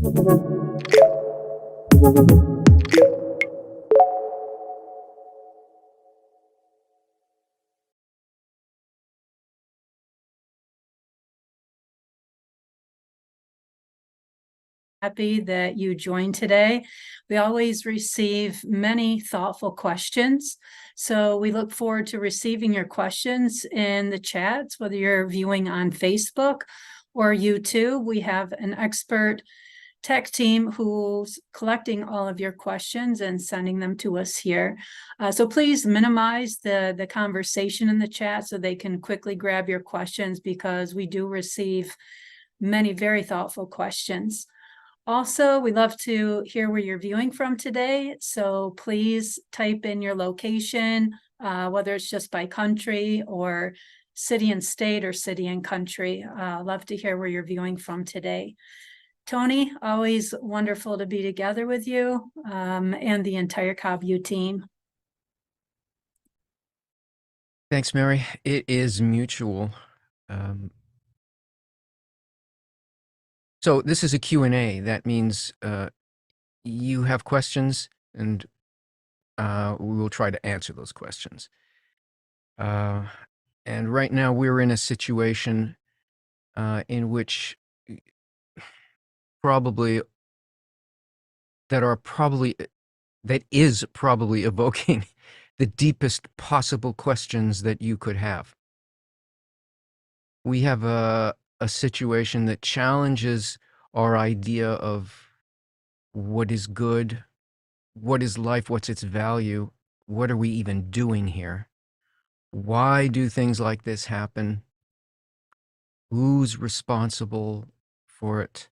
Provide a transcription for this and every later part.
Happy that you joined today. We always receive many thoughtful questions, so we look forward to receiving your questions in the chats, whether you're viewing on Facebook or YouTube. We have an expert tech team who's collecting all of your questions and sending them to us here. So please minimize the conversation in the chat so they can quickly grab your questions, because we do receive many very thoughtful questions. Also, we love to hear where you're viewing from today, so please type in your location, whether it's just by country or city and state or city and country. Love to hear where you're viewing from today. Tony, always wonderful to be together with you and the entire Kabbalah team. Thanks, Mary. It is mutual. So this is a Q&A. That means you have questions, and we will try to answer those questions. And right now we're in a situation in which that is probably evoking the deepest possible questions that you could have. We have a situation that challenges our idea of what is good, what is life, what's its value, what are we even doing here? Why do things like this happen? Who's responsible for it?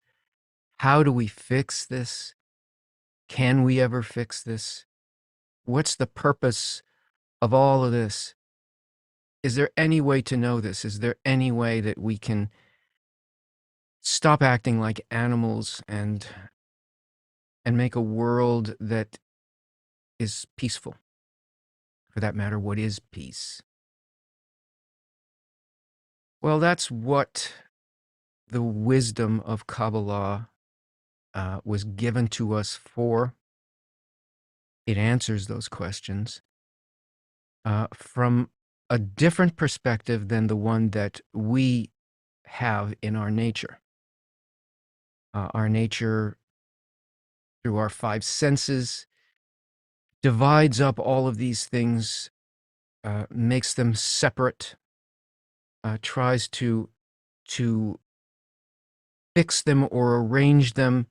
How do we fix this? Can we ever fix this? What's the purpose of all of this? Is there any way to know this? Is there any way that we can stop acting like animals and make a world that is peaceful? For that matter, what is peace? Well, that's what the wisdom of Kabbalah was given to us for. It answers those questions from a different perspective than the one that we have in our nature. Our nature, through our five senses, divides up all of these things, makes them separate, tries to fix them or arrange them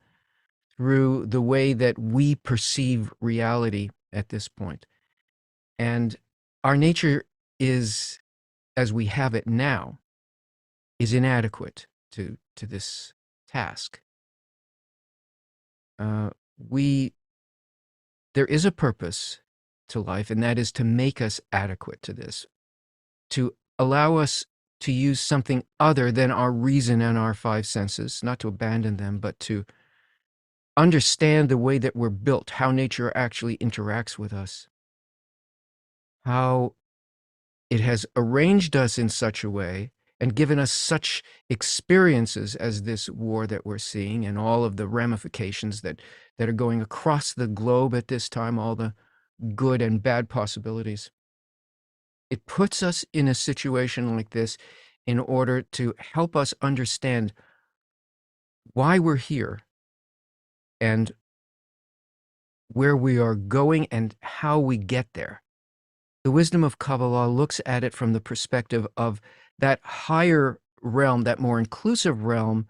through the way that we perceive reality at this point. And our nature is, as we have it now, is inadequate to this task. There is a purpose to life, and that is to make us adequate to this, to allow us to use something other than our reason and our five senses, not to abandon them, but to understand the way that we're built, how nature actually interacts with us, how it has arranged us in such a way and given us such experiences as this war that we're seeing and all of the ramifications that are going across the globe at this time, all the good and bad possibilities. It puts us in a situation like this in order to help us understand why we're here and where we are going and how we get there. The wisdom of Kabbalah looks at it from the perspective of that higher realm, that more inclusive realm,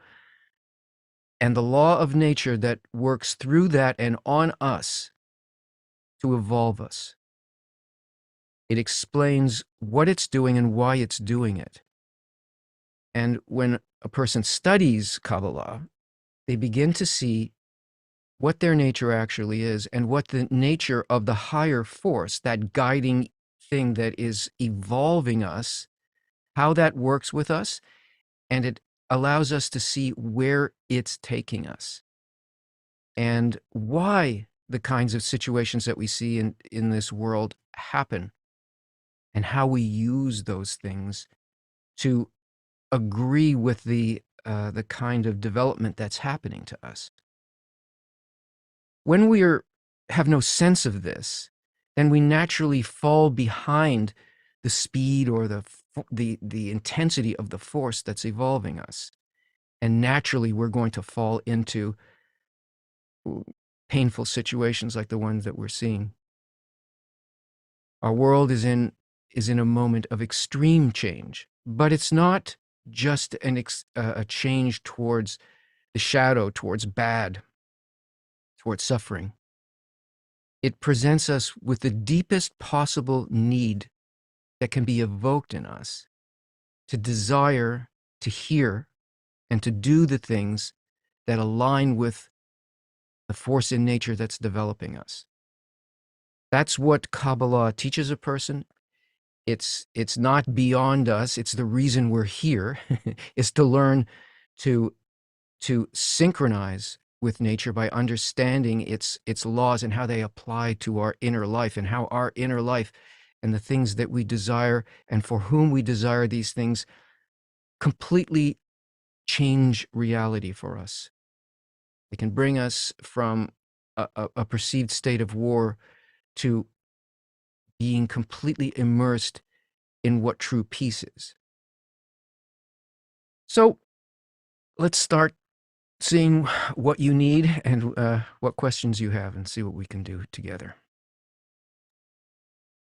and the law of nature that works through that and on us to evolve us. It explains what it's doing and why it's doing it. And when a person studies Kabbalah, they begin to see what their nature actually is and what the nature of the higher force, that guiding thing that is evolving us, how that works with us, and it allows us to see where it's taking us and why the kinds of situations that we see in this world happen, and how we use those things to agree with the kind of development that's happening to us. when we have no sense of this, then we naturally fall behind the speed or the intensity of the force that's evolving us. And naturally, we're going to fall into painful situations like the ones that we're seeing. Our world is in a moment of extreme change, but it's not just a change towards the shadow, towards bad, towards suffering. It presents us with the deepest possible need that can be evoked in us to desire to hear and to do the things that align with the force in nature that's developing us. That's what Kabbalah teaches a person. It's not beyond us. It's the reason we're here, is to learn to synchronize with nature by understanding its laws and how they apply to our inner life, and how our inner life and the things that we desire and for whom we desire these things completely change reality for us. It can bring us from a perceived state of war to being completely immersed in what true peace is. So let's start seeing what you need and what questions you have, and see what we can do together.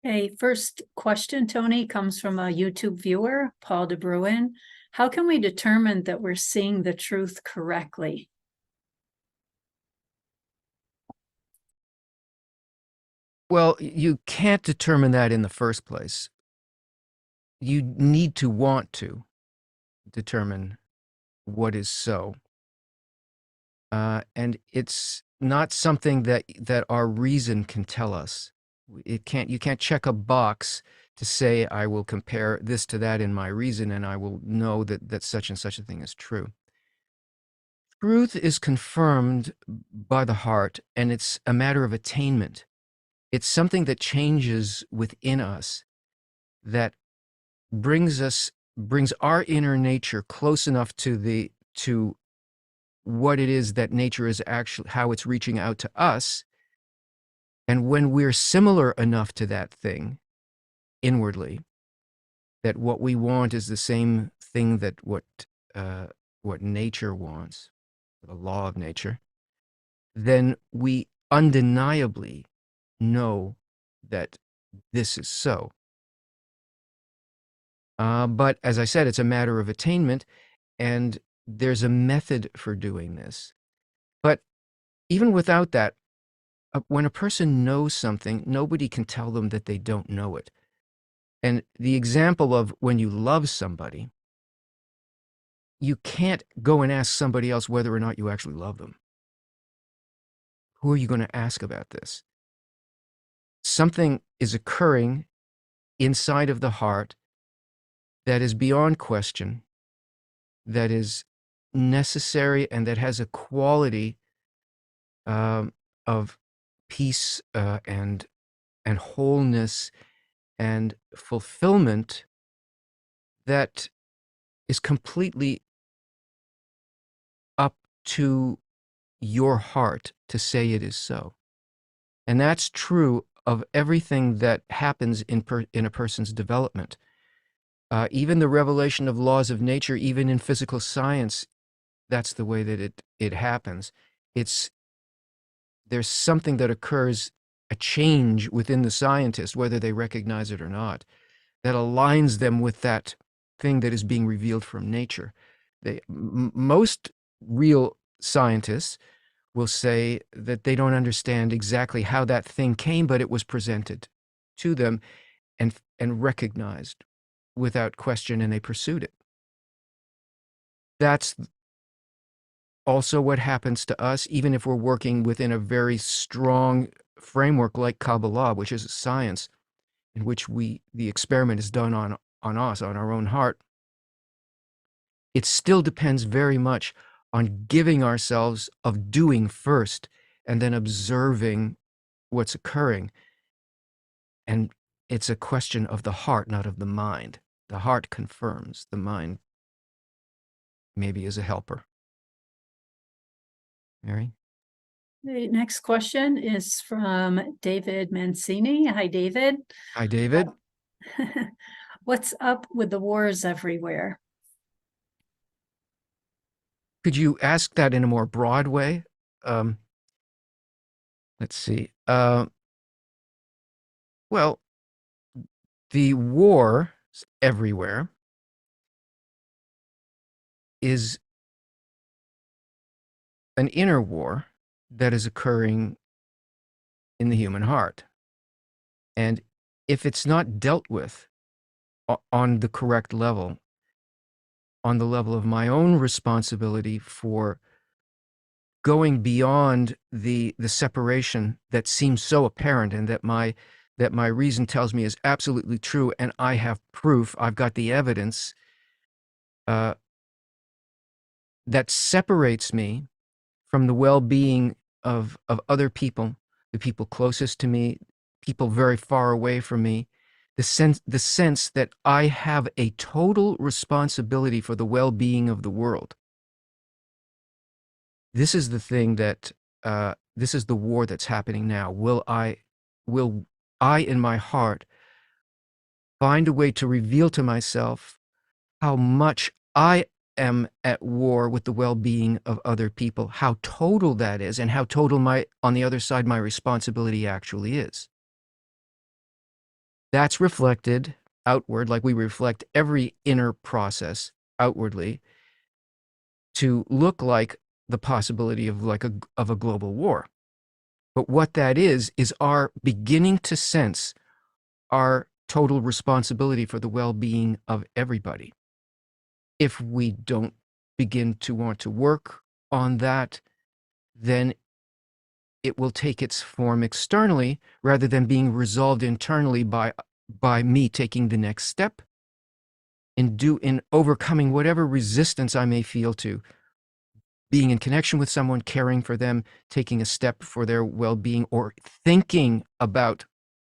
A first question, Tony, comes from a YouTube viewer, Paul de Bruin. How can we determine that we're seeing the truth correctly? Well, you can't determine that in the first place. You need to want to determine what is so. And it's not something that our reason can tell us. You can't check a box to say, I will compare this to that in my reason, and I will know that such and such a thing is true. Truth is confirmed by the heart, and it's a matter of attainment. It's something that changes within us, that brings our inner nature close enough to what it is that nature is actually, how it's reaching out to us. And when we're similar enough to that thing inwardly, that what we want is the same thing that what nature wants, the law of nature, then we undeniably know that this is so. But as I said, it's a matter of attainment, and there's a method for doing this. But even without that, when a person knows something, nobody can tell them that they don't know it. And the example of when you love somebody, you can't go and ask somebody else whether or not you actually love them. Who are you going to ask about this? Something is occurring inside of the heart that is beyond question, that is necessary, and that has a quality of peace and wholeness and fulfillment that is completely up to your heart to say it is so. And that's true of everything that happens in a person's development. Even the revelation of laws of nature, even in physical science, that's the way that it happens. There's something that occurs, a change within the scientist, whether they recognize it or not, that aligns them with that thing that is being revealed from nature. Most real scientists will say that they don't understand exactly how that thing came, but it was presented to them and recognized without question, and they pursued it. That's also what happens to us, even if we're working within a very strong framework like Kabbalah, which is a science in which the experiment is done on us, on our own heart. It still depends very much on giving ourselves of doing first, and then observing what's occurring. And it's a question of the heart, not of the mind. The heart confirms, the mind maybe is a helper. Mary? The next question is from David Mancini. Hi, David. Hi, David. What's up with the wars everywhere? Could you ask that in a more broad way? Let's see. Well, the war everywhere is an inner war that is occurring in the human heart. And if it's not dealt with on the correct level, on the level of my own responsibility for going beyond the separation that seems so apparent and that my reason tells me is absolutely true, and I have proof, I've got the evidence, that separates me from the well-being of other people, the people closest to me, people very far away from me, the sense that I have a total responsibility for the well-being of the world. This is the thing that this is the war that's happening now. Will I in my heart find a way to reveal to myself how much I am at war with the well-being of other people, how total that is, and how total on the other side, my responsibility actually is. That's reflected outward, like we reflect every inner process outwardly to look like the possibility of a global war. But what that is our beginning to sense our total responsibility for the well-being of everybody. If we don't begin to want to work on that, then it will take its form externally rather than being resolved internally by me taking the next step in overcoming whatever resistance I may feel to being in connection with someone, caring for them, taking a step for their well-being, or thinking about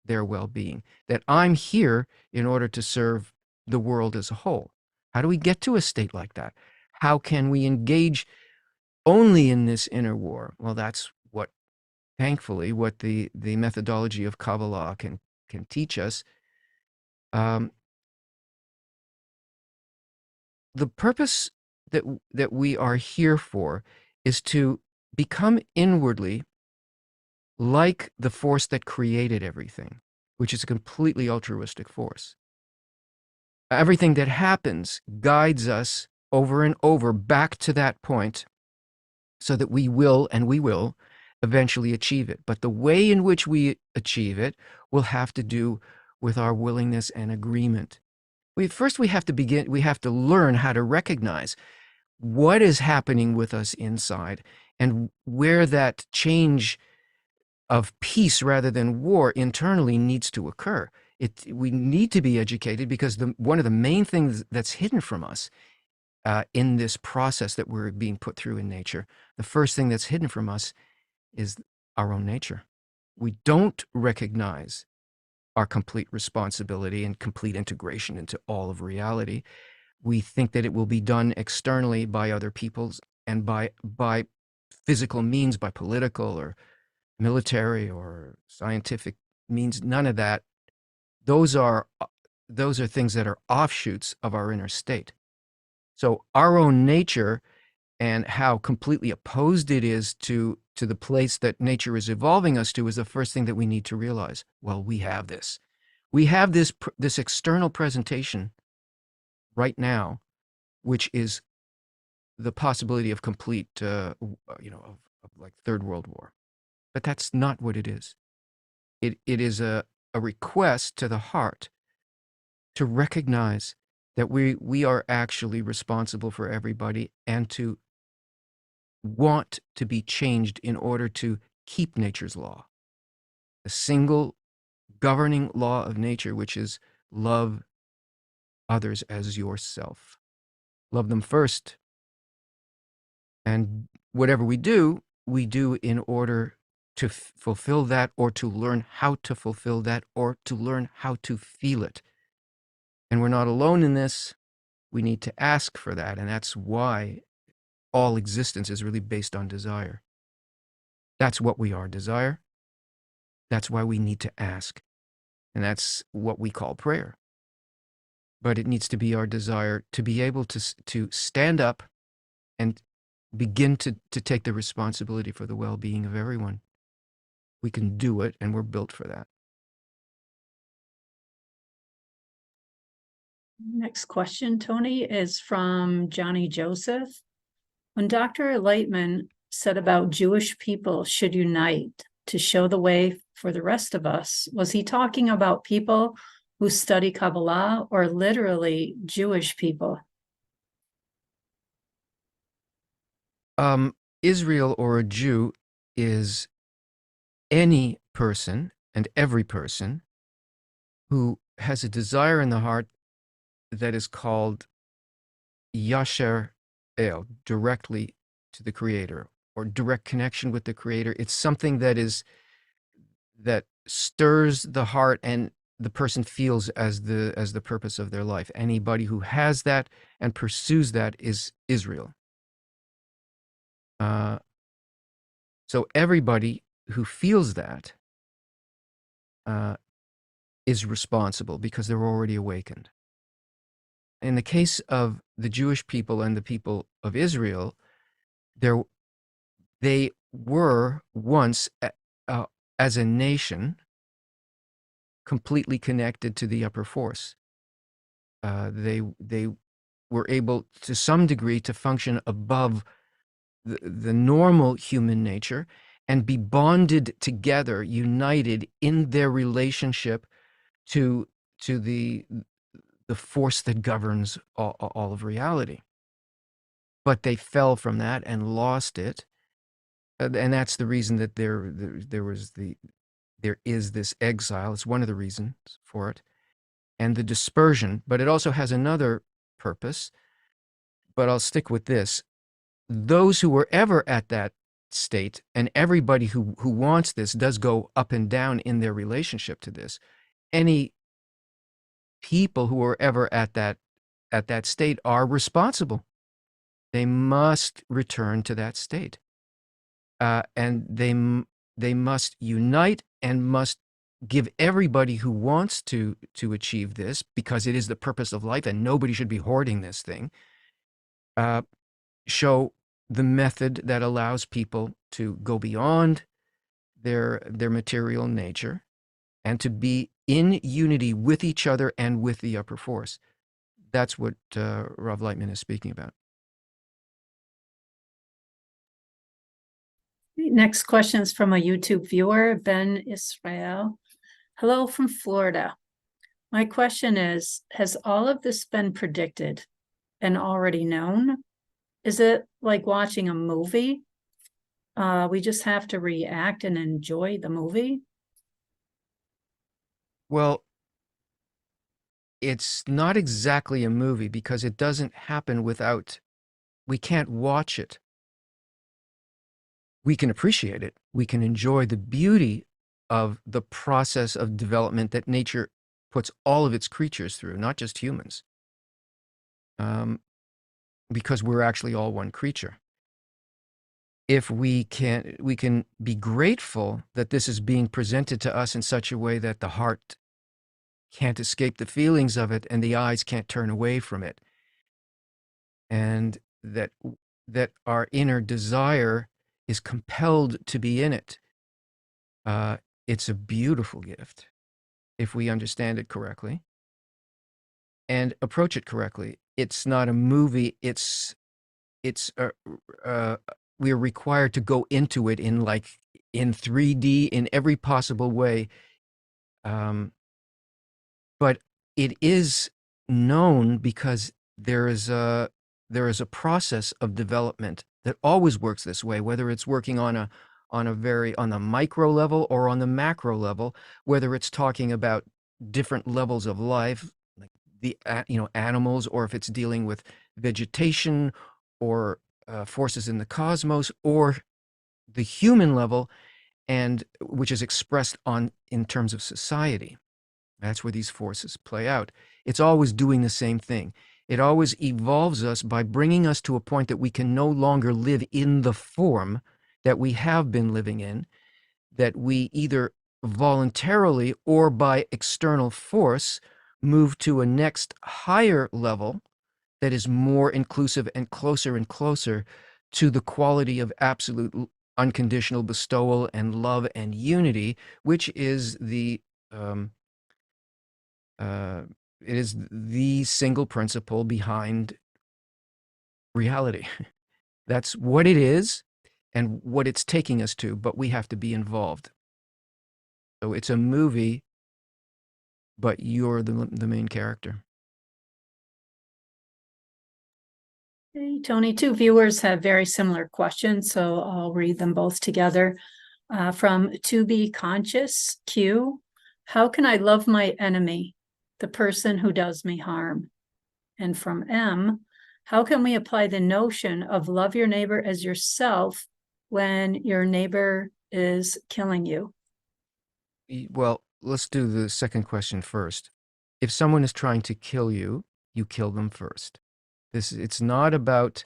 their well-being, that I'm here in order to serve the world as a whole. How do we get to a state like that? How can we engage only in this inner war? Well, that's what, thankfully, what the methodology of Kabbalah can teach us. The purpose that we are here for is to become inwardly like the force that created everything, which is a completely altruistic force. Everything that happens guides us over and over back to that point so that we will eventually achieve it. But the way in which we achieve it will have to do with our willingness and agreement. We have to learn how to recognize what is happening with us inside and where that change of peace rather than war internally needs to occur. We need to be educated because one of the main things that's hidden from us in this process that we're being put through in nature, the first thing that's hidden from us is our own nature. We don't recognize our complete responsibility and complete integration into all of reality. We think that it will be done externally by other peoples and by physical means, by political or military or scientific means. None of that. Those are things that are offshoots of our inner state. So our own nature and how completely opposed it is to the place that nature is evolving us to is the first thing that we need to realize. Well, we have this. We have this external presentation right now, which is the possibility of complete, of like Third World War. But that's not what it is. It is a request to the heart to recognize that we are actually responsible for everybody and to want to be changed in order to keep nature's law. A single governing law of nature, which is love others as yourself. Love them first. And whatever we do in order to fulfill that, or to learn how to fulfill that, or to learn how to feel it. And we're not alone in this. We need to ask for that. And that's why all existence is really based on desire. That's what we are, desire. That's why we need to ask. And that's what we call prayer. But it needs to be our desire to be able to stand up and begin to take the responsibility for the well-being of everyone. We can do it, and we're built for that. Next question, Tony, is from Johnny Joseph. When Dr. Enlightenment said about Jewish people should unite to show the way for the rest of us, was he talking about people who study Kabbalah or literally Jewish people? Israel or a Jew is any person and every person who has a desire in the heart that is called Yasher El, directly to the Creator, or direct connection with the Creator. It's something that stirs the heart and the person feels as the purpose of their life. Anybody who has that and pursues that is Israel. So everybody who feels that is responsible because they're already awakened. In the case of the Jewish people and the people of Israel, they were once, as a nation, completely connected to the upper force. They were able, to some degree, to function above the normal human nature and be bonded together, united in their relationship to the force that governs all of reality. But they fell from that and lost it, and that's the reason that there is this exile. It's one of the reasons for it, and the dispersion. But it also has another purpose. But I'll stick with this. Those who were ever at that state, and everybody who wants this does go up and down in their relationship to this. Any people who are ever at that state are responsible. They must return to that state, and they must unite and must give everybody who wants to achieve this, because it is the purpose of life, and nobody should be hoarding this thing. Show the method that allows people to go beyond their material nature and to be in unity with each other and with the upper force. That's what Rav Lightman is speaking about. Next question is from a YouTube viewer, Ben Israel. Hello from Florida. My question is, has all of this been predicted and already known? Is it like watching a movie? We just have to react and enjoy the movie? Well, it's not exactly a movie because it doesn't happen without, we can't watch it. We can appreciate it. We can enjoy the beauty of the process of development that nature puts all of its creatures through, not just humans, because we're actually all one creature. If we can be grateful that this is being presented to us in such a way that the heart can't escape the feelings of it and the eyes can't turn away from it, and that our inner desire is compelled to be in it. It's a beautiful gift if we understand it correctly and approach it correctly. It's not a movie. We are required to go into it in 3D in every possible way. But it is known because there is a process of development that always works this way, whether it's working on the micro level or on the macro level, whether it's talking about different levels of life, like the animals, or if it's dealing with vegetation or forces in the cosmos, or the human level, and which is expressed in terms of society. That's where these forces play out. It's always doing the same thing. It always evolves us by bringing us to a point that we can no longer live in the form that we have been living in, that we either voluntarily or by external force move to a next higher level that is more inclusive and closer to the quality of absolute unconditional bestowal and love and unity, which is um, it is the single principle behind reality. That's what it is and what it's taking us to, but we have to be involved. So it's a movie, but you're the main character. Hey, Tony, two viewers have very similar questions, so I'll read them both together. From To Be Conscious, Q, how can I love my enemy, the person who does me harm? And from M, how can we apply the notion of love your neighbor as yourself when your neighbor is killing you? Well, let's do the second question first. If someone is trying to kill you, you kill them first. It's not about,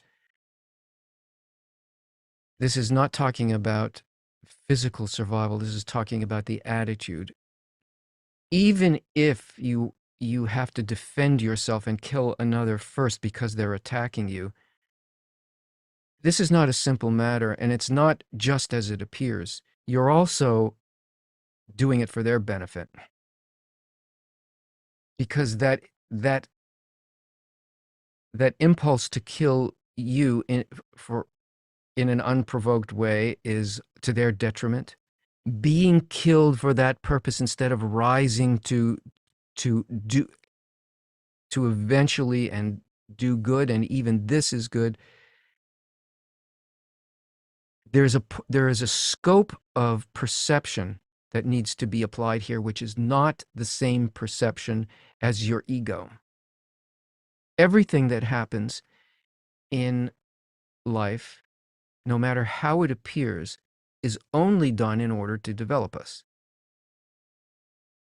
this is not talking about physical survival. This is talking about the attitude. Even if you have to defend yourself and kill another first because they're attacking you, this is not a simple matter, and it's not just as it appears. You're also doing it for their benefit. Because that impulse to kill you in an unprovoked way is to their detriment. Being killed for that purpose instead of rising to eventually and do good, and even this is good. There is a scope of perception that needs to be applied here, which is not the same perception as your ego. Everything that happens in life, no matter how it appears, is only done in order to develop us.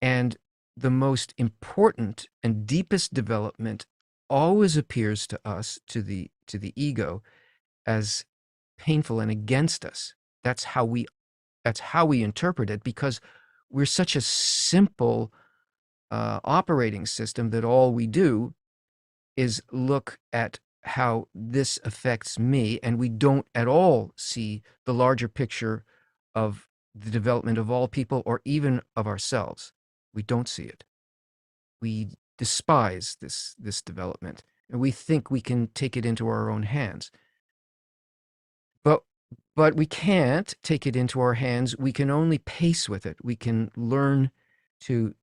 And the most important and deepest development always appears to us, to the ego, as painful and against us. That's how we interpret it, because we're such a simple operating system that all we do is look at how this affects me, and we don't at all see the larger picture of the development of all people or even of ourselves. We don't see it. We despise this development, and we think we can take it into our own hands. But we can't take it into our hands. We can only pace with it. We can learn to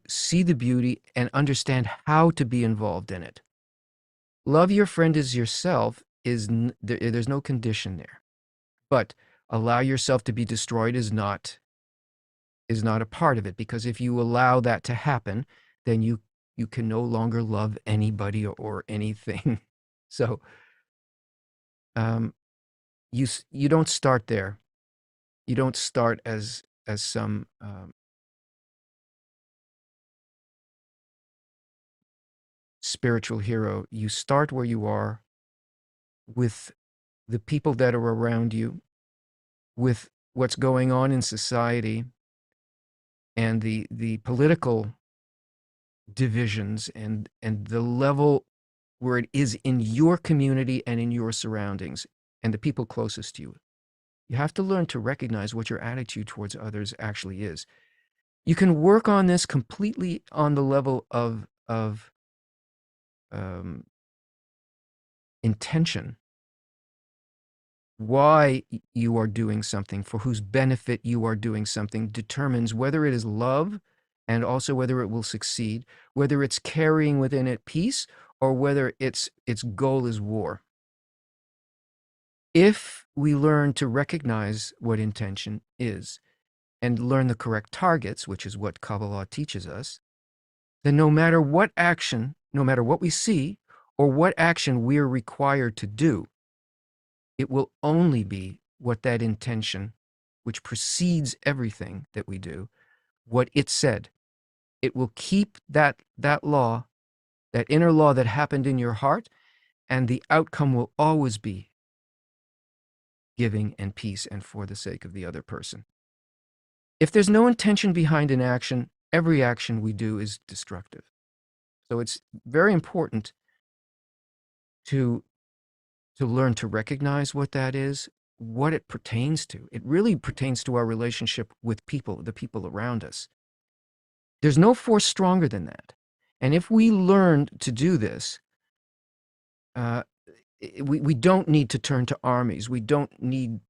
see the beauty and understand how to be involved in it. Love your friend as yourself there's no condition there. But allow yourself to be destroyed is not a part of it, because if you allow that to happen, then you can no longer love anybody or anything. So you don't start there. You don't start as some spiritual hero. You start where you are, with the people that are around you, with what's going on in society, and the political divisions, and the level where it is in your community and in your surroundings and the people closest to you. You have to learn to recognize what your attitude towards others actually is. You can work on this completely on the level of intention. Why you are doing something, for whose benefit you are doing something, determines whether it is love, and also whether it will succeed, whether it's carrying within it peace, or whether its goal is war. If we learn to recognize what intention is and learn the correct targets, which is what Kabbalah teaches us, then no matter what action, no matter what we see, or what action we're required to do, it will only be what that intention, which precedes everything that we do, what it said. It will keep that law, that inner law that happened in your heart, and the outcome will always be giving and peace and for the sake of the other person. If there's no intention behind an action, every action we do is destructive. So it's very important to learn to recognize what that is, what it pertains to. It really pertains to our relationship with people, the people around us. There's no force stronger than that. And if we learn to do this, we don't need to turn to armies. We don't need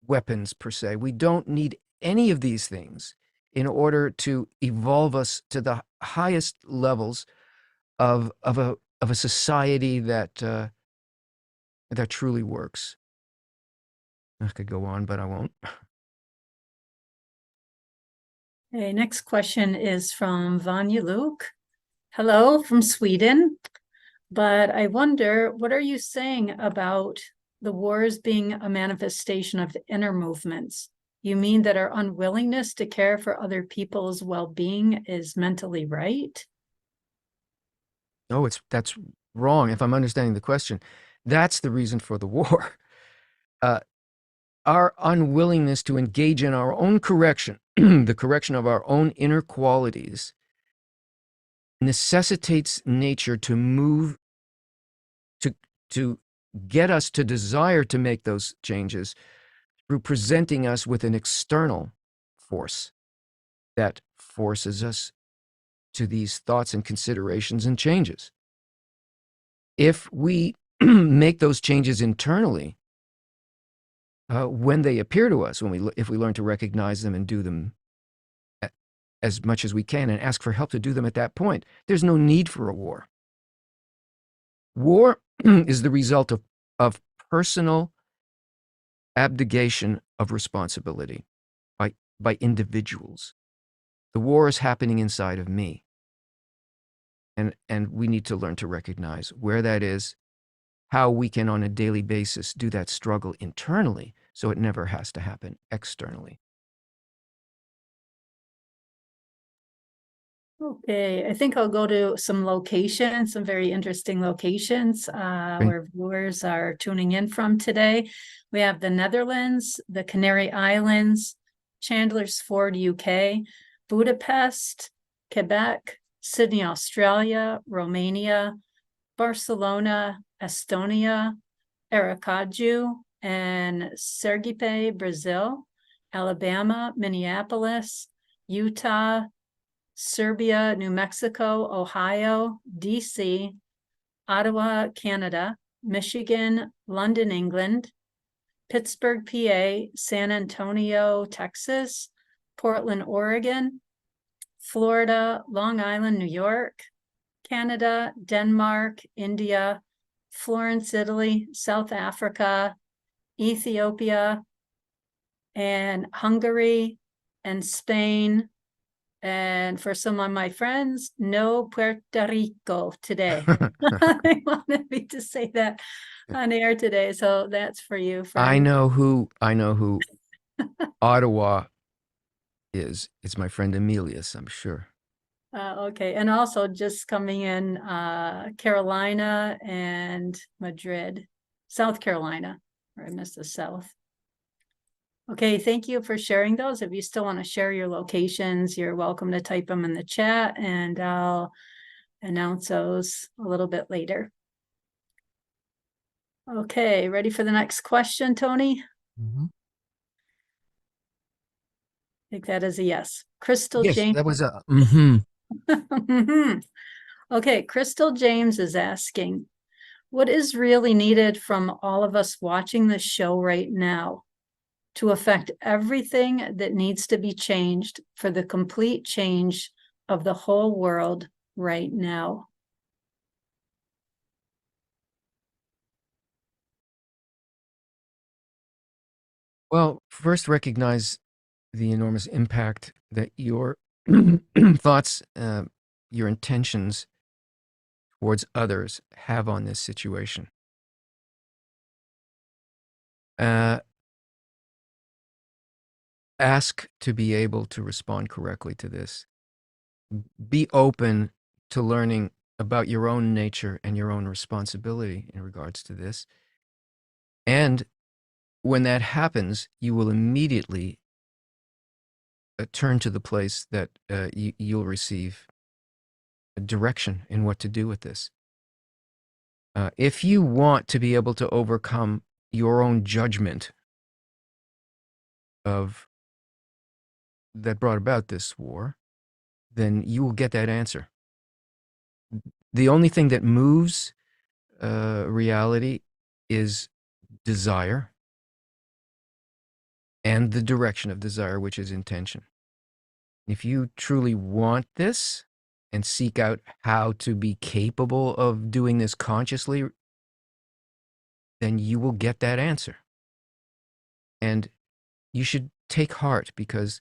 weapons per se. We don't need any of these things in order to evolve us to the highest levels of a society that truly works. I could go on, but I won't. Okay, next question is from Vanya Luke. Hello from Sweden. But I wonder, what are you saying about the wars being a manifestation of inner movements? You mean that our unwillingness to care for other people's well-being is mentally right? No, that's wrong. If I'm understanding the question, that's the reason for the war. Our unwillingness to engage in our own correction, the correction of our own inner qualities, necessitates nature to move, to get us to desire to make those changes through presenting us with an external force that forces us to these thoughts and considerations and changes. If we make those changes internally, when they appear to us, if we learn to recognize them and do them as much as we can and ask for help to do them at that point, there's no need for a war. War is the result of personal abdication of responsibility by individuals. The war is happening inside of me. And we need to learn to recognize where that is, how we can on a daily basis do that struggle internally so it never has to happen externally. Okay, I think I'll go to some locations, some very interesting locations where viewers are tuning in from today. We have the Netherlands, the Canary Islands, Chandler's Ford, UK, Budapest, Quebec, Sydney, Australia, Romania, Barcelona, Estonia, Aracaju, and Sergipe, Brazil, Alabama, Minneapolis, Utah, Serbia, New Mexico, Ohio, DC, Ottawa, Canada, Michigan, London, England, Pittsburgh, PA, San Antonio, Texas, Portland, Oregon, Florida, Long Island, New York, Canada, Denmark, India, Florence, Italy, South Africa, Ethiopia, and Hungary, and Spain. And for some of my friends, no Puerto Rico today. They wanted me to say that on air today, so that's for you, friend. I know who Ottawa is. It's my friend Emilius, I'm sure. Okay, and also just coming in Carolina and Madrid, South Carolina, or I missed the South. Okay, thank you for sharing those. If you still want to share your locations, you're welcome to type them in the chat and I'll announce those a little bit later. Okay, ready for the next question, Tony? Mm-hmm. I think that is a yes. Crystal Yes, James. that was a mm-hmm. Okay, Crystal James is asking, what is really needed from all of us watching this show right now to affect everything that needs to be changed for the complete change of the whole world right now? Well, first recognize the enormous impact that your thoughts, your intentions towards others have on this situation. Ask to be able to respond correctly to this. Be open to learning about your own nature and your own responsibility in regards to this. And when that happens, you will immediately turn to the place that you'll receive a direction in what to do with this. If you want to be able to overcome your own judgment of that brought about this war, then you will get that answer. The only thing that moves reality is desire and the direction of desire, which is intention. If you truly want this and seek out how to be capable of doing this consciously, then you will get that answer. And you should take heart, because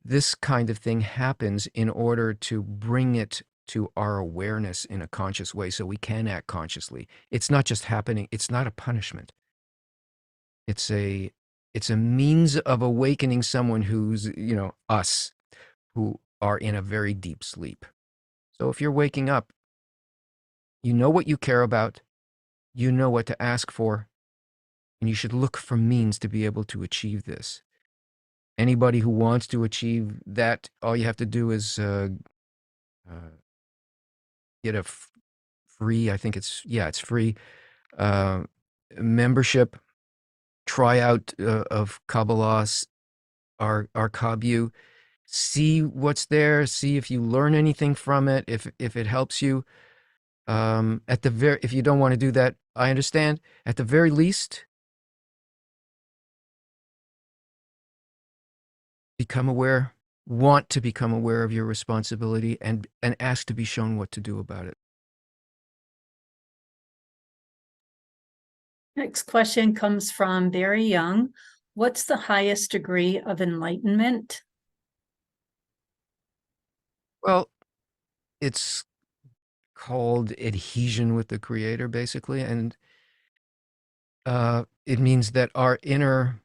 this kind of thing happens in order to bring it to our awareness in a conscious way so we can act consciously. It's not just happening. It's not a punishment. It's a means of awakening someone who's, us, who are in a very deep sleep. So if you're waking up, you know what you care about, you know what to ask for, and you should look for means to be able to achieve this. Anybody who wants to achieve that, all you have to do is get a free, I think it's free membership tryout of Kabbalah, our Kabbu. See what's there. See if you learn anything from it. If it helps you. If you don't want to do that, I understand. At the very least, want to become aware of your responsibility and ask to be shown what to do about it. Next question comes from Barry Young. What's the highest degree of enlightenment? Well, it's called adhesion with the Creator, basically, and it means that our inner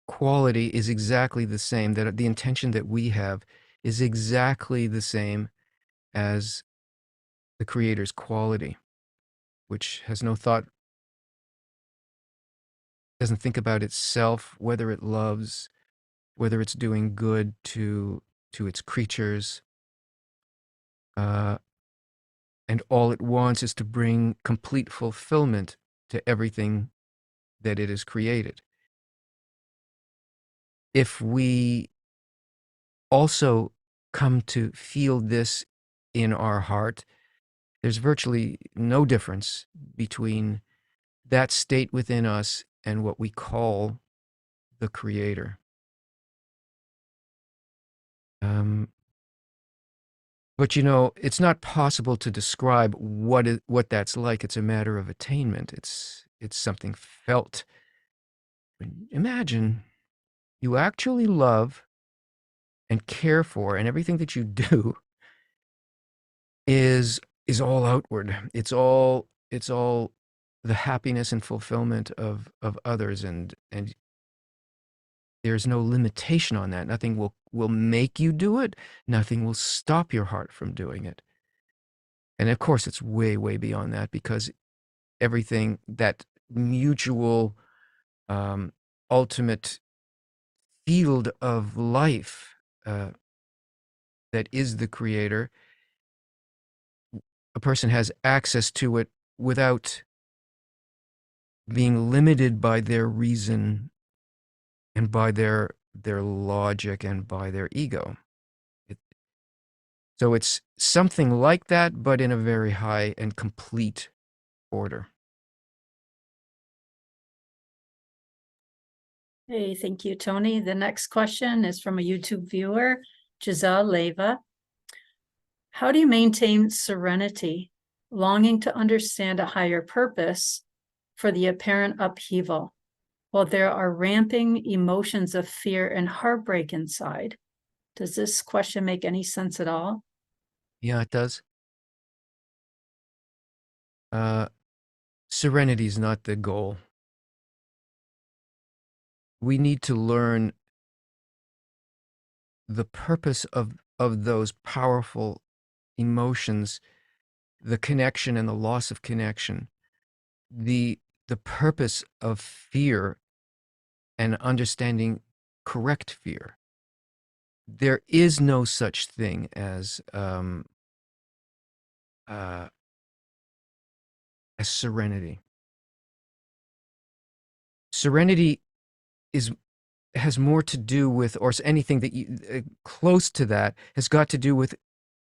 quality is exactly the same, that the intention that we have is exactly the same as the Creator's quality, which has no thought, doesn't think about itself, whether it loves, whether it's doing good to its creatures, and all it wants is to bring complete fulfillment to everything that it has created. If we also come to feel this in our heart, there's virtually no difference between that state within us and what we call the Creator. But it's not possible to describe what that's like. It's a matter of attainment. It's something felt. Imagine you actually love and care for, and everything that you do is all outward. It's all the happiness and fulfillment of others, and there's no limitation on that. Nothing will make you do it. Nothing will stop your heart from doing it. And of course, it's way, way beyond that, because everything, that mutual, ultimate field of life that is the Creator, a person has access to it without being limited by their reason and by their logic and by their ego. So it's something like that, but in a very high and complete order. Hey, thank you, Tony. The next question is from a YouTube viewer, Giselle Leva. How do you maintain serenity, longing to understand a higher purpose for the apparent upheaval, while there are ramping emotions of fear and heartbreak inside? Does this question make any sense at all? Yeah, it does. Serenity is not the goal. We need to learn the purpose of those powerful emotions, the connection and the loss of connection, the the purpose of fear and understanding correct fear. There is no such thing as serenity. Serenity has more to do with, or anything that close to that has got to do with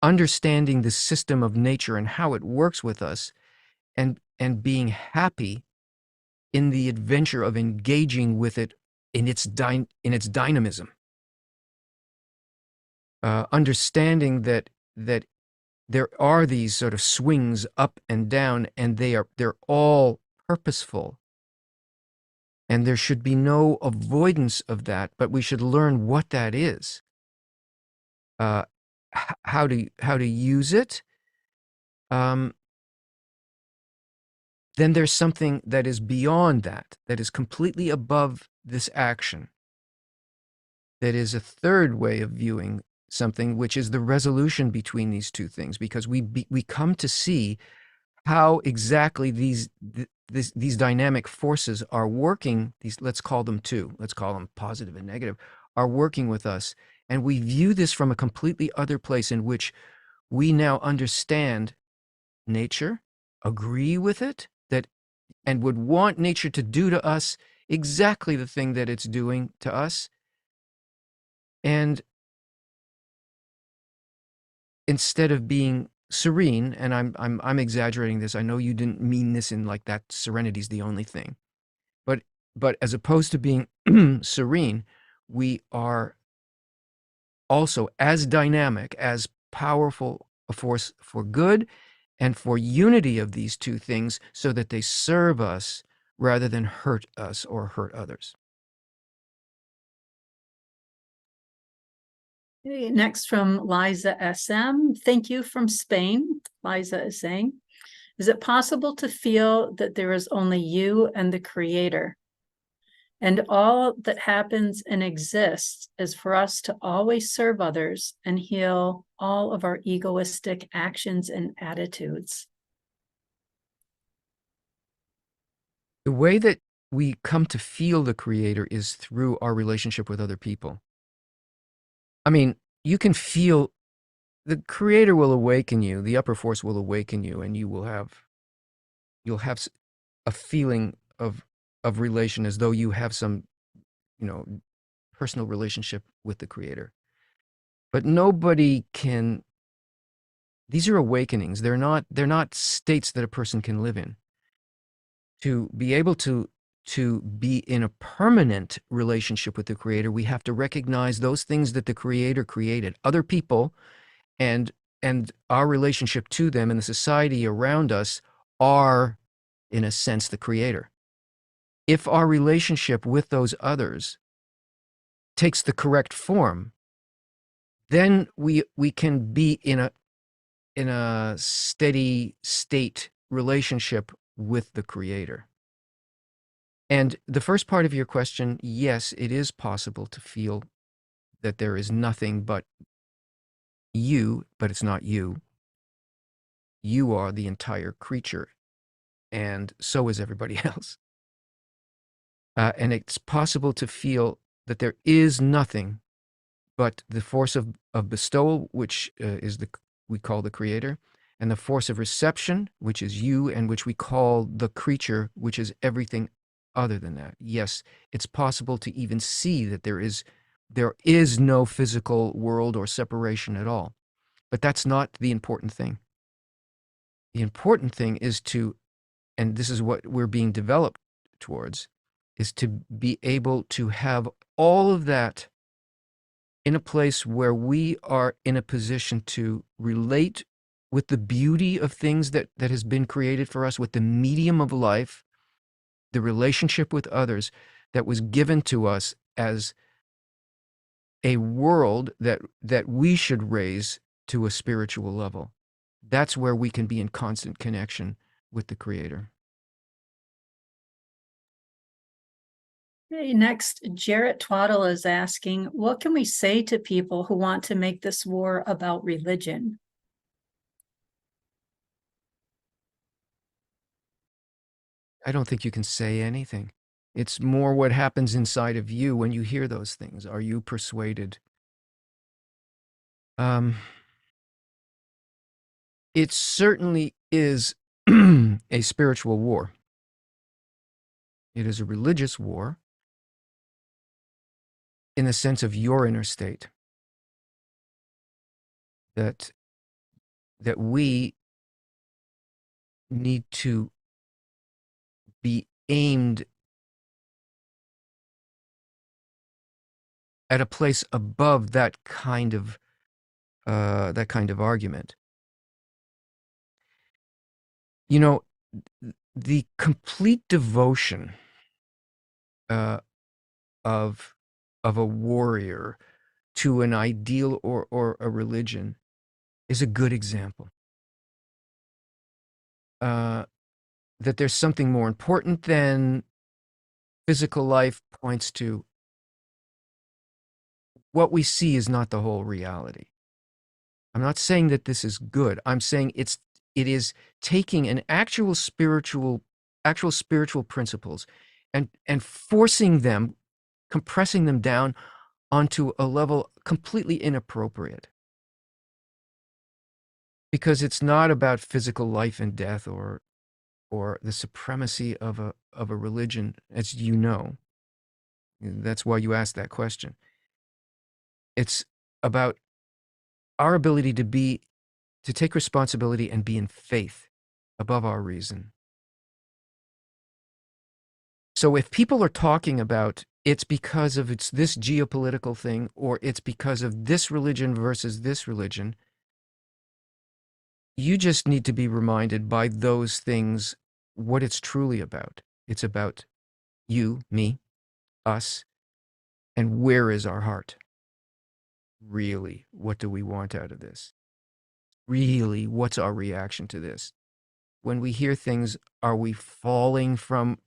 understanding the system of nature and how it works with us, and being happy in the adventure of engaging with it in its dynamism. Understanding that there are these sort of swings up and down, and they're all purposeful. And there should be no avoidance of that, but we should learn what that is, how to use it. Then there's something that is beyond that is completely above this action. That is a third way of viewing something, which is the resolution between these two things, because we come to see how exactly these dynamic forces are working. Let's call them positive and negative, are working with us, and we view this from a completely other place, in which we now understand nature, agree with it, and would want nature to do to us exactly the thing that it's doing to us. And instead of being serene, and I'm exaggerating this, I know you didn't mean this in like that serenity is the only thing, but as opposed to being serene, we are also as dynamic, as powerful a force for good and for unity of these two things, so that they serve us rather than hurt us or hurt others. Okay, next from Liza SM. Thank you, from Spain. Liza is saying, is it possible to feel that there is only you and the Creator, and all that happens and exists is for us to always serve others and heal all of our egoistic actions and attitudes? The way that we come to feel the Creator is through our relationship with other people. I mean, you can feel the Creator will awaken you, the upper force will awaken you, and you'll have a feeling of relation, as though you have some, personal relationship with the Creator. But nobody can. These are awakenings. They're not states that a person can live in. To be able to be in a permanent relationship with the Creator, we have to recognize those things that the Creator created, other people, and our relationship to them, and the society around us are, in a sense, the Creator. If our relationship with those others takes the correct form, then we can be in a steady state relationship with the Creator. And the first part of your question, yes, it is possible to feel that there is nothing but you, but it's not you. You are the entire creature, and so is everybody else. And it's possible to feel that there is nothing but the force of bestowal, which we call the Creator, and the force of reception, which is you, and which we call the creature, which is everything other than that. Yes, it's possible to even see that there is no physical world or separation at all. But that's not the important thing. The important thing is and this is what we're being developed towards, is to be able to have all of that in a place where we are in a position to relate with the beauty of things that has been created for us, with the medium of life, the relationship with others that was given to us as a world that we should raise to a spiritual level. That's where we can be in constant connection with the Creator. Okay, next, Jarrett Twaddle is asking, what can we say to people who want to make this war about religion? I don't think you can say anything. It's more what happens inside of you when you hear those things. Are you persuaded? It certainly is a spiritual war. It is a religious war in the sense of your inner state. That we need to be aimed at a place above that kind of argument. You know, the complete devotion of a warrior to an ideal or a religion is a good example. That there's something more important than physical life points to what we see is not the whole reality. I'm not saying that this is good. I'm saying it is taking an actual spiritual principles and forcing them, compressing them down onto a level completely inappropriate. Because it's not about physical life and death or the supremacy of a religion, as you know. That's why you asked that question. It's about our ability to take responsibility and be in faith above our reason. So if people are talking about it's because of it's this geopolitical thing, or it's because of this religion versus this religion, you just need to be reminded by those things what it's truly about. It's about you, me, us, and where is our heart? Really, what do we want out of this? Really, what's our reaction to this? When we hear things, are we falling from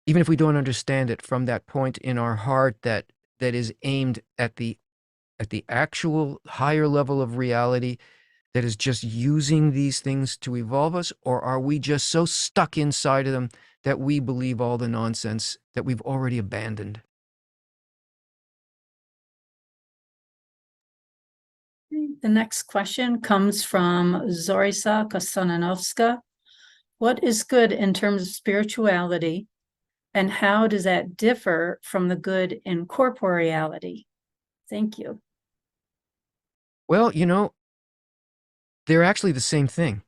even if we don't understand it, from that point in our heart that is aimed at the actual higher level of reality, that is just using these things to evolve us? Or are we just so stuck inside of them that we believe all the nonsense that we've already abandoned? The next question comes from Zorisa Kosanovska. What is good in terms of spirituality, and how does that differ from the good in corporeality? Thank you. Well, they're actually the same thing.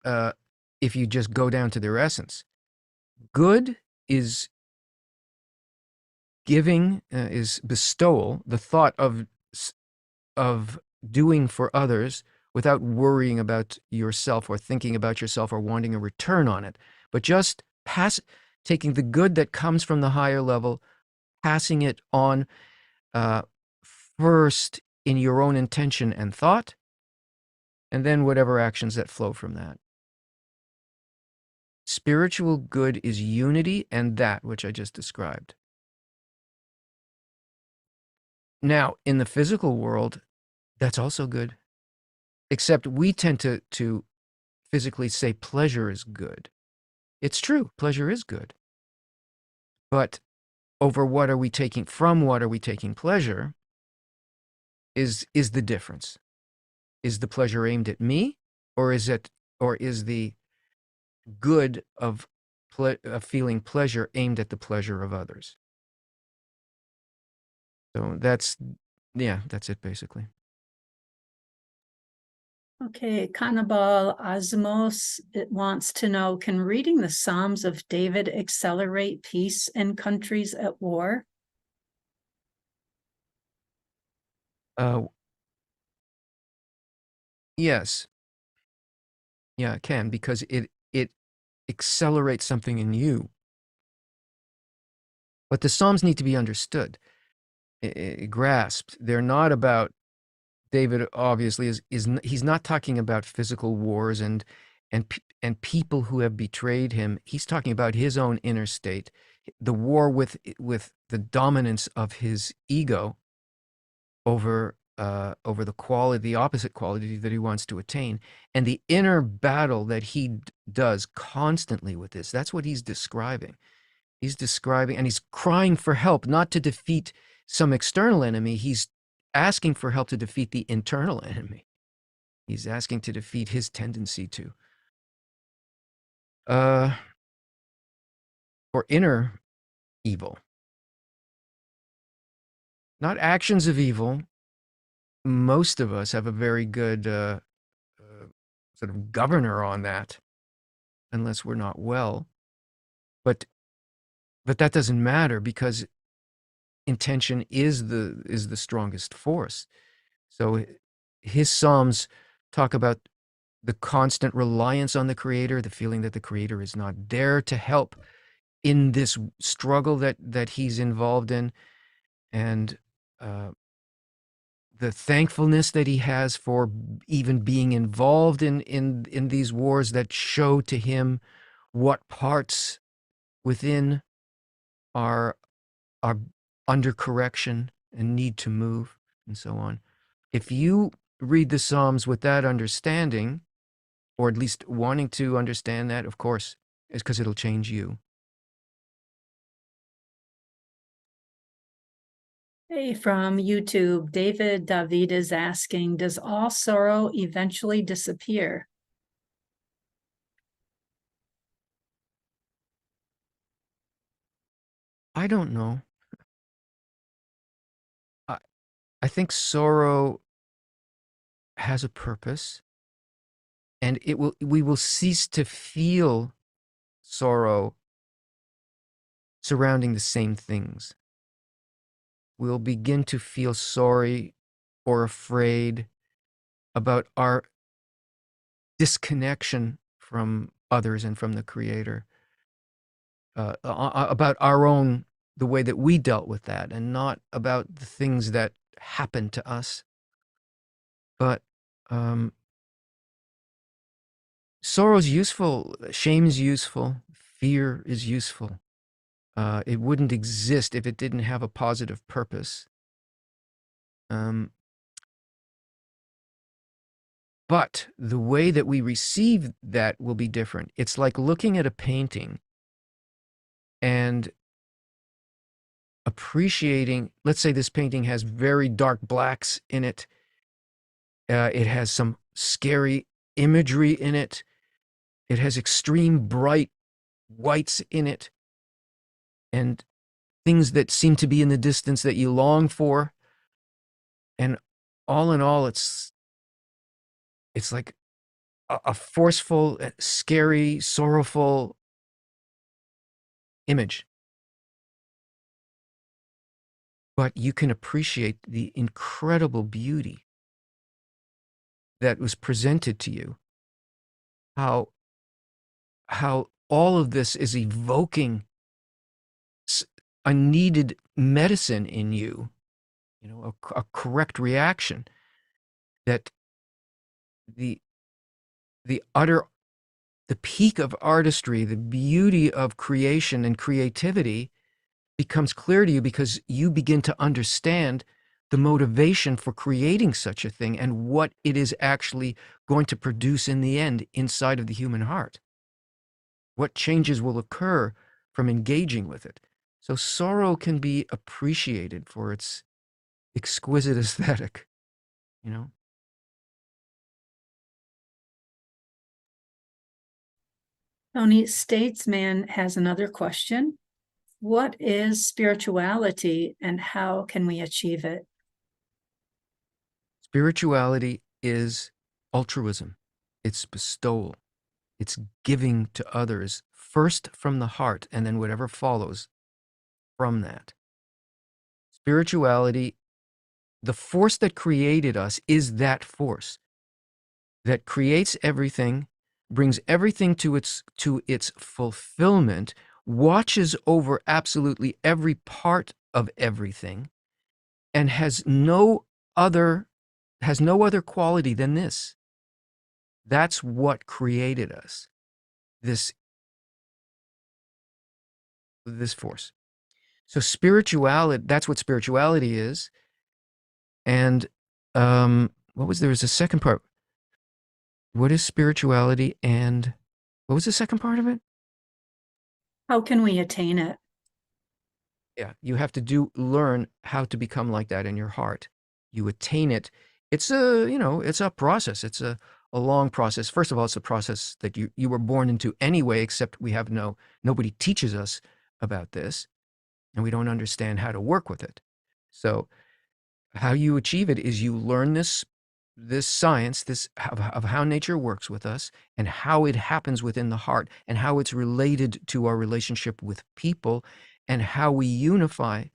If you just go down to their essence. Good is giving, is bestowal, the thought of doing for others without worrying about yourself or thinking about yourself or wanting a return on it, but just taking the good that comes from the higher level, passing it on first in your own intention and thought, and then whatever actions that flow from that. Spiritual good is unity and that which I just described. Now, in the physical world, that's also good. Except we tend to physically say pleasure is good. It's true, pleasure is good. But over what are we taking, from what are we taking pleasure is the difference. Is the pleasure aimed at me, or is the good of feeling pleasure aimed at the pleasure of others? So that's it basically. Okay, Kanabal Asmos, it wants to know, can reading the Psalms of David accelerate peace in countries at war? Yes. Yeah, it can, because it accelerates something in you. But the Psalms need to be understood, grasped. They're not about, David obviously he's not talking about physical wars and people who have betrayed him. He's talking about his own inner state, the war with the dominance of his ego over over the quality, the opposite quality that he wants to attain, and the inner battle that he does constantly with this. That's what he's describing. He's describing, and he's crying for help, not to defeat some external enemy. He's asking for help to defeat the internal enemy. He's asking to defeat his tendency to, for inner evil. Not actions of evil. Most of us have a very good sort of governor on that, unless we're not well. But that doesn't matter, because intention is the strongest force. So his Psalms talk about the constant reliance on the Creator, the feeling that the Creator is not there to help in this struggle that he's involved in, and the thankfulness that he has for even being involved in these wars that show to him what parts within are under correction and need to move, and so on. If you read the Psalms with that understanding, or at least wanting to understand that, of course, it's because it'll change you. Hey, from YouTube, David David is asking, does all sorrow eventually disappear? I don't know. I think sorrow has a purpose, and we will cease to feel sorrow surrounding the same things. We'll begin to feel sorry or afraid about our disconnection from others and from the Creator, about our own, the way that we dealt with that, and not about the things that happened to us. But sorrow's useful, shame's useful, fear is useful. It wouldn't exist if it didn't have a positive purpose. But the way that we receive that will be different. It's like looking at a painting and appreciating, let's say this painting has very dark blacks in it. It has some scary imagery in it. It has extreme bright whites in it, and things that seem to be in the distance that you long for. And all in all, it's like a forceful, scary, sorrowful image. But you can appreciate the incredible beauty that was presented to you. How all of this is evoking a needed medicine in you, a correct reaction, that the peak of artistry, the beauty of creation and creativity becomes clear to you, because you begin to understand the motivation for creating such a thing and what it is actually going to produce in the end inside of the human heart. What changes will occur from engaging with it. So sorrow can be appreciated for its exquisite aesthetic, Tony Statesman has another question. What is spirituality and how can we achieve it? Spirituality is altruism. It's bestowal. It's giving to others, first from the heart, and then whatever follows from that. Spirituality, the force that created us, is that force that creates everything, brings everything to its fulfillment, watches over absolutely every part of everything, and has no other quality than this. That's what created us, this force. So spirituality, that's what spirituality is. And What was there was a second part. What is spirituality, and what was the second part of it? How can we attain it? Yeah, you have to learn how to become like that in your heart. You attain it. It's it's a process. It's a long process. First of all, it's a process that you were born into anyway, except nobody teaches us about this, and we don't understand how to work with it. So how you achieve it is you learn this science, this of how nature works with us, and how it happens within the heart, and how it's related to our relationship with people, and how we unify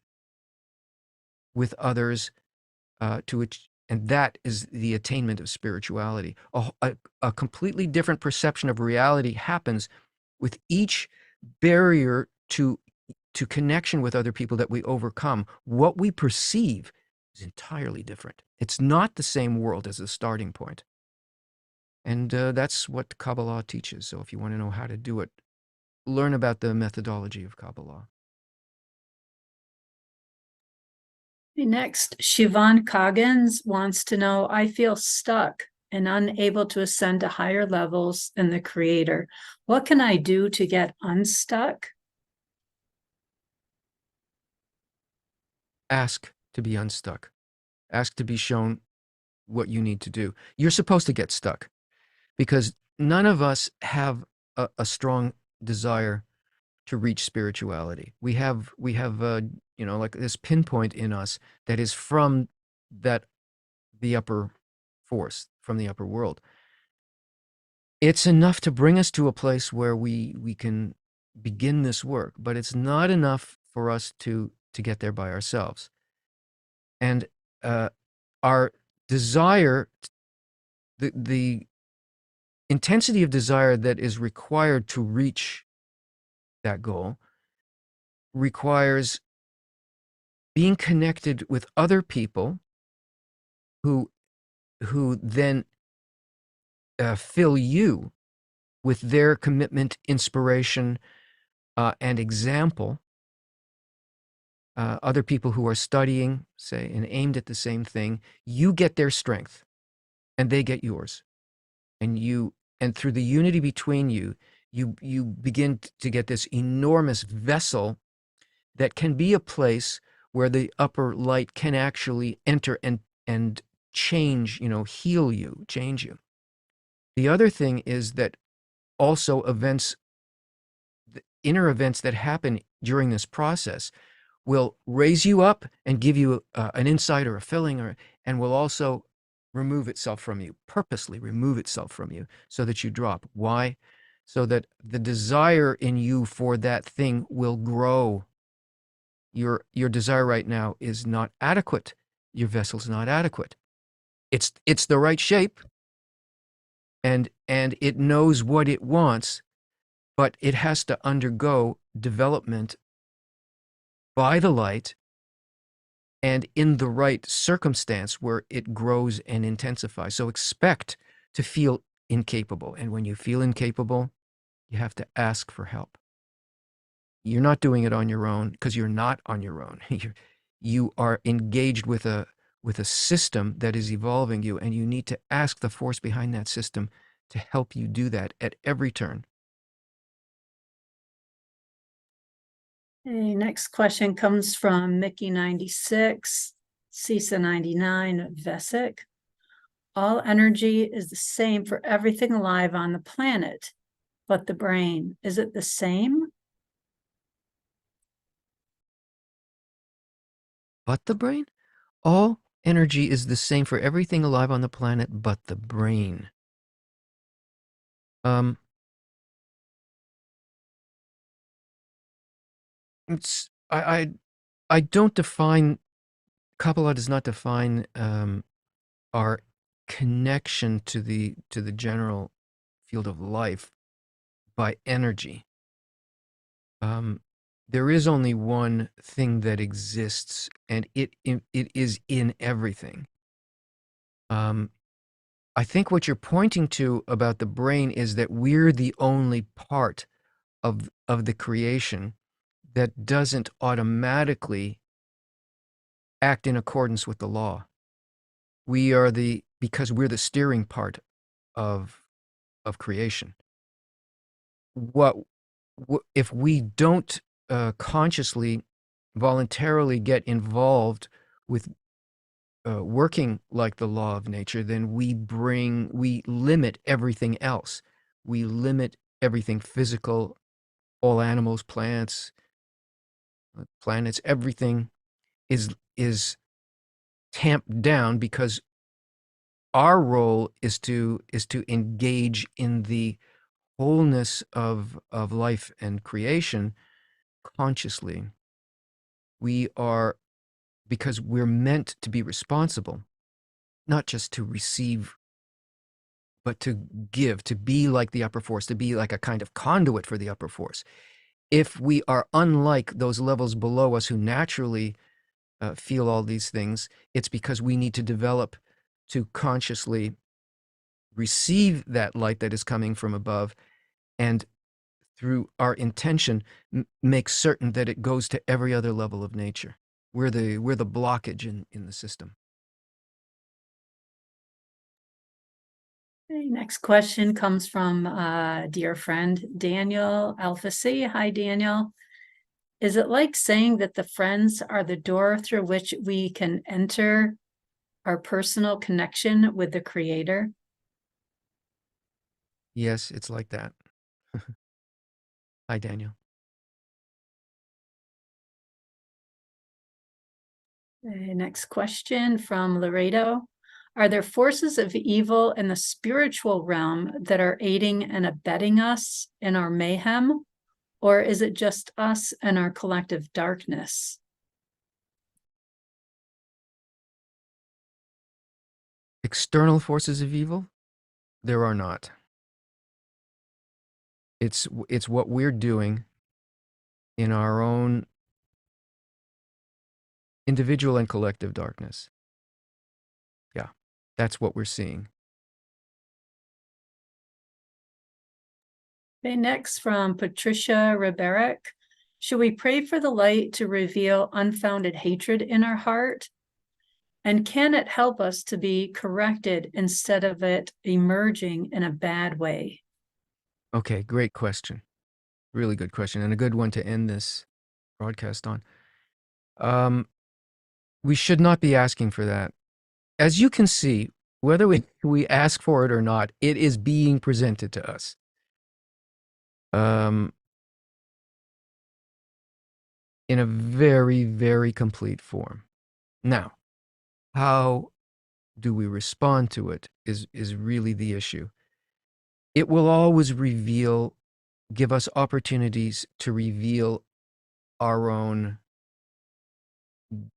with others, and that is the attainment of spirituality. A completely different perception of reality happens with each barrier to connection with other people that we overcome. What we perceive is entirely different. It's not the same world as the starting point. And that's what Kabbalah teaches. So if you want to know how to do it, learn about the methodology of Kabbalah. Next, Siobhan Coggins wants to know, I feel stuck and unable to ascend to higher levels in the Creator. What can I do to get unstuck? Ask to be unstuck. Ask to be shown what you need to do. You're supposed to get stuck because none of us have a strong desire to reach spirituality. We have like this pinpoint in us that is from that the upper force, from the upper world. It's enough to bring us to a place where we can begin this work, but it's not enough for us to get there by ourselves. And our desire, the intensity of desire that is required to reach that goal requires being connected with other people who then fill you with their commitment, inspiration, and example. Other people who are studying, say, and aimed at the same thing, you get their strength, and they get yours, and through the unity between you, you begin to get this enormous vessel that can be a place where the upper light can actually enter and change, heal you, change you. The other thing is that also the inner events that happen during this process will raise you up and give you an insight or a filling, and will also remove itself from you, purposely remove itself from you so that you drop. Why? So that the desire in you for that thing will grow. Your desire right now is not adequate. Your vessel's not adequate. It's the right shape, and it knows what it wants, but it has to undergo development by the light and in the right circumstance where it grows and intensifies. So expect to feel incapable. And when you feel incapable, you have to ask for help. You're not doing it on your own because you're not on your own. You are engaged with a system that is evolving you, and you need to ask the force behind that system to help you do that at every turn. Okay, next question comes from Mickey 96, Cisa 99, Vesic. All energy is the same for everything alive on the planet, but the brain, is it the same? But the brain? All energy is the same for everything alive on the planet but the brain. Um, it's I don't define Kabbalah does not define our connection to the general field of life by energy. Um, there is only one thing that exists, and it is in everything. I think what you're pointing to about the brain is that we're the only part of the creation that doesn't automatically act in accordance with the law. because we're the steering part of creation. If we don't consciously, voluntarily get involved with working like the law of nature, then we limit everything else. We limit everything physical, all animals, plants, planets, everything is tamped down because our role is to engage in the wholeness of life and creation consciously. We are, because we're meant to be responsible, not just to receive, but to give, to be like the upper force, to be like a kind of conduit for the upper force. If we are unlike those levels below us who naturally feel all these things, it's because we need to develop to consciously receive that light that is coming from above, and through our intention make certain that it goes to every other level of nature. We're the blockage in the system. Okay, next question comes from a dear friend, Daniel Alfasi. Hi, Daniel. Is it like saying that the friends are the door through which we can enter our personal connection with the Creator? Yes, it's like that. Hi, Daniel. Next question from Laredo. Are there forces of evil in the spiritual realm that are aiding and abetting us in our mayhem? Or is it just us and our collective darkness? External forces of evil? There are not. It's what we're doing in our own individual and collective darkness. Yeah, that's what we're seeing. Okay, next from Patricia Riberic. Should we pray for the light to reveal unfounded hatred in our heart? And can it help us to be corrected instead of it emerging in a bad way? Okay, great question. Really good question, and a good one to end this broadcast on. We should not be asking for that. As you can see, whether we ask for it or not, it is being presented to us. In a very, very complete form. Now, how do we respond to it is really the issue. It will always give us opportunities to reveal our own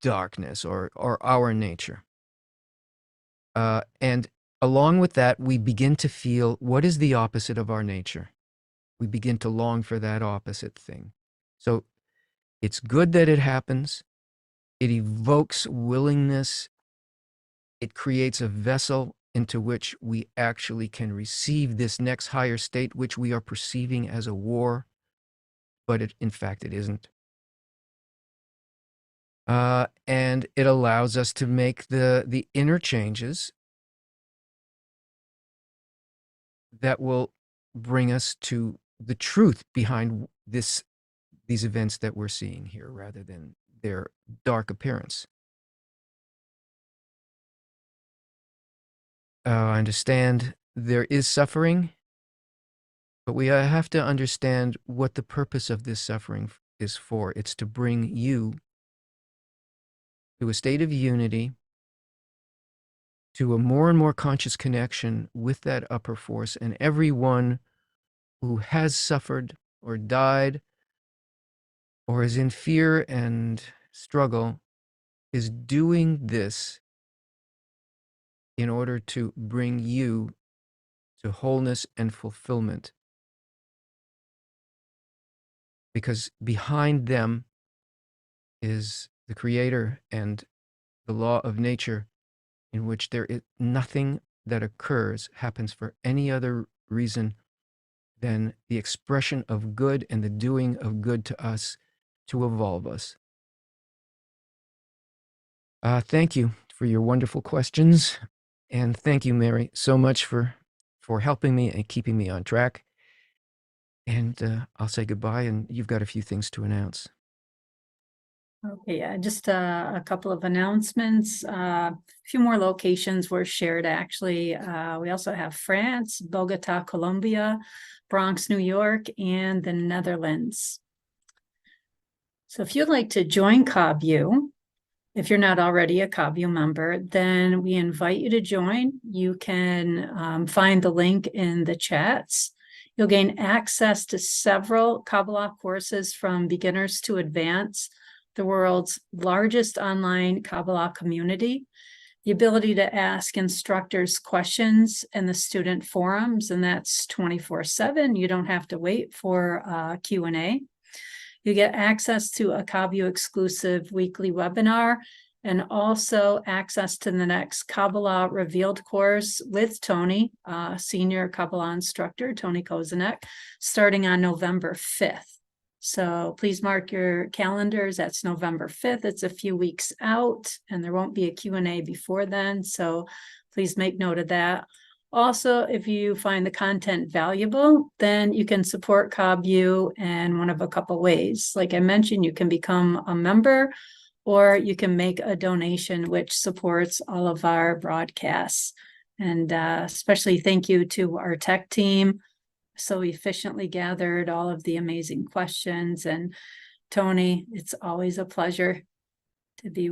darkness or our nature. And along with that, we begin to feel what is the opposite of our nature. We begin to long for that opposite thing. So it's good that it happens. It evokes willingness. It creates a vessel into which we actually can receive this next higher state, which we are perceiving as a war, but in fact it isn't. And it allows us to make the inner changes that will bring us to the truth behind these events that we're seeing here, rather than their dark appearance. I understand there is suffering, but we have to understand what the purpose of this suffering is for. It's to bring you to a state of unity, to a more and more conscious connection with that upper force, and everyone who has suffered or died or is in fear and struggle is doing this in order to bring you to wholeness and fulfillment. Because behind them is the Creator and the law of nature, in which there is nothing that occurs happens for any other reason than the expression of good and the doing of good to us to evolve us. Thank you for your wonderful questions. And thank you, Mary, so much for helping me and keeping me on track. And I'll say goodbye, and you've got a few things to announce. Okay, yeah, just a couple of announcements. A few more locations were shared, actually. We also have France, Bogota, Colombia, Bronx, New York, and the Netherlands. So if you'd like to join KabU, if you're not already a KabU member, then we invite you to join. You can find the link in the chats. You'll gain access to several Kabbalah courses from beginners to advanced, the world's largest online Kabbalah community, the ability to ask instructors questions in the student forums, and that's 24/7. You don't have to wait for Q&A. You get access to a KabU exclusive weekly webinar, and also access to the next Kabbalah Revealed course with Tony, senior Kabbalah instructor, Tony Kosinec, starting on November 5th. So please mark your calendars. That's November 5th. It's a few weeks out, and there won't be a Q&A before then. So please make note of that. Also, if you find the content valuable, then you can support KabU in one of a couple ways. Like I mentioned, you can become a member, or you can make a donation, which supports all of our broadcasts. And especially thank you to our tech team. So efficiently gathered all of the amazing questions. And Tony, it's always a pleasure to be